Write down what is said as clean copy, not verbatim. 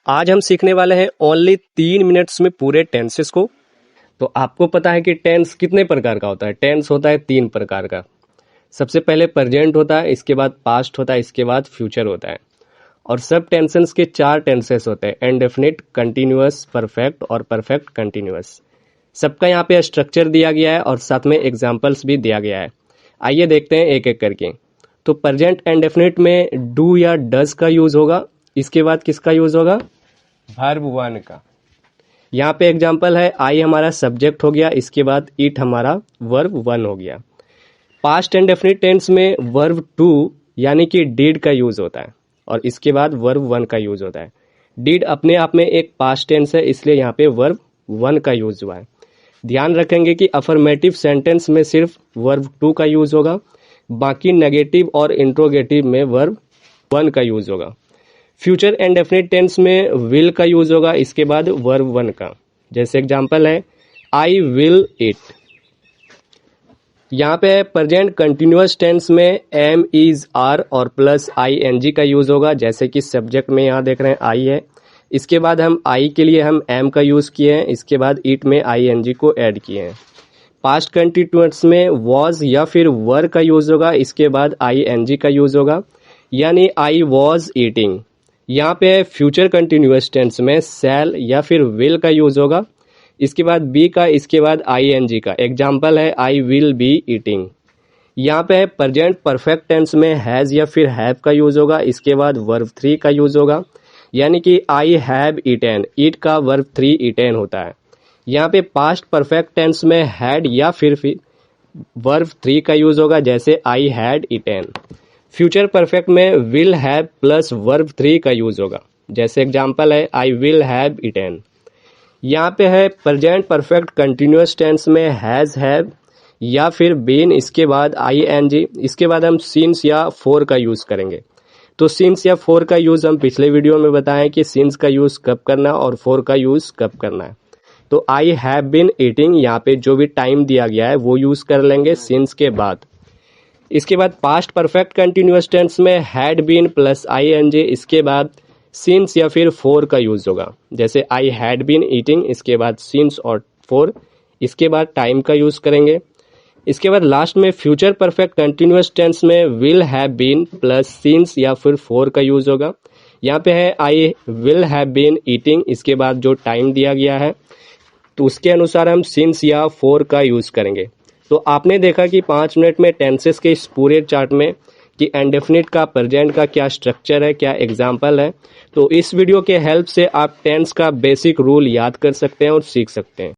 आज हम सीखने वाले हैं ओनली 3 मिनट्स में पूरे टेंसेस को। तो आपको पता है कि टेंस कितने प्रकार का होता है। टेंस होता है 3 प्रकार का। सबसे पहले प्रेजेंट होता है, इसके बाद पास्ट होता है, इसके बाद फ्यूचर होता है। और सब टेंसेस के 4 टेंसेस होते हैं, इंडेफिनिट, कंटिन्यूअस, परफेक्ट और परफेक्ट कंटिन्यूअस। सबका यहाँ पे स्ट्रक्चर दिया गया है और साथ में एग्जाम्पल्स भी दिया गया है। आइए देखते हैं एक एक करके। तो प्रेजेंट इंडेफिनिट में डू या डज का यूज होगा, इसके बाद किसका यूज होगा, वर्ब वन का। यहाँ पे एग्जाम्पल है, आई हमारा सब्जेक्ट हो गया, इसके बाद इट हमारा वर्ब वन हो गया। पास्ट इंडेफिनिट टेंस में वर्ब टू यानी कि डिड का यूज होता है और इसके बाद वर्ब वन का यूज होता है। डिड अपने आप में एक पास्ट टेंस है, इसलिए यहाँ पे वर्ब वन का यूज हुआ है। ध्यान रखेंगे कि अफर्मेटिव सेंटेंस में सिर्फ वर्ब टू का यूज होगा, बाकी नेगेटिव और इंट्रोगेटिव में वर्ब वन का यूज होगा। फ्यूचर इंडेफिनिट टेंस में विल का यूज होगा, इसके बाद वर्ब वन का। जैसे एग्जांपल है, आई विल इट। यहाँ पे प्रेजेंट कंटिन्यूअस टेंस में एम, इज, आर और प्लस आई एन जी का यूज होगा। जैसे कि सब्जेक्ट में यहाँ देख रहे हैं आई है, इसके बाद हम आई के लिए हम एम का यूज किए हैं, इसके बाद इट में आई एन जी को ऐड किए हैं। पास्ट कंटिन्यूअस में वॉज या फिर वर का यूज होगा, इसके बाद आई एन जी का यूज होगा, यानी आई वॉज ईटिंग। यहाँ पे फ्यूचर कंटिन्यूअस टेंस में शैल या फिर विल का यूज होगा, इसके बाद बी का, इसके बाद आई एन जी का। एग्जाम्पल है, आई विल बी ईटिंग। यहाँ पे प्रेजेंट परफेक्ट टेंस में हैज या फिर हैव का यूज होगा, इसके बाद वर्ब थ्री का यूज होगा, यानी कि आई हैव ईटेन। ईट का वर्ब थ्री ईटेन होता है। यहाँ पे पास्ट परफेक्ट टेंस में हैड या फिर वर्ब थ्री का यूज होगा, जैसे I had eaten. Future perfect में will have plus verb three का यूज होगा, जैसे एग्जाम्पल है, आई विल हैव ईटेन। यहाँ पे है प्रेजेंट परफेक्ट कंटिन्यूअस टेंस में हैज, हैव या फिर बीन, इसके बाद आई एन जी, इसके बाद हम सिंस या फोर का यूज करेंगे। तो सिंस या फोर का यूज हम पिछले वीडियो में बताएं कि सिंस का यूज कब करना और फोर का यूज कब करना है। तो आई हैव बीन ईटिंग, यहाँ पे जो भी टाइम दिया गया है वो यूज कर लेंगे सिंस के बाद। इसके बाद पास्ट परफेक्ट कंटिन्यूअस टेंस में had been plus I N G, इसके बाद सिंस या फिर फोर का यूज होगा, जैसे आई हैड बीन ईटिंग, इसके बाद सिंस और फोर, इसके बाद टाइम का यूज करेंगे। इसके बाद लास्ट में फ्यूचर परफेक्ट कंटिन्यूअस टेंस में will have been plus since या फिर फोर का यूज होगा। यहाँ पे है, I will have been eating, इसके बाद जो टाइम दिया गया है तो उसके अनुसार हम सिंस या फोर का यूज करेंगे। तो आपने देखा कि 5 मिनट में टेंसेस के इस पूरे चार्ट में कि इंडेफिनिट का, प्रेजेंट का क्या स्ट्रक्चर है, क्या एग्जाम्पल है। तो इस वीडियो के हेल्प से आप टेंस का बेसिक रूल याद कर सकते हैं और सीख सकते हैं।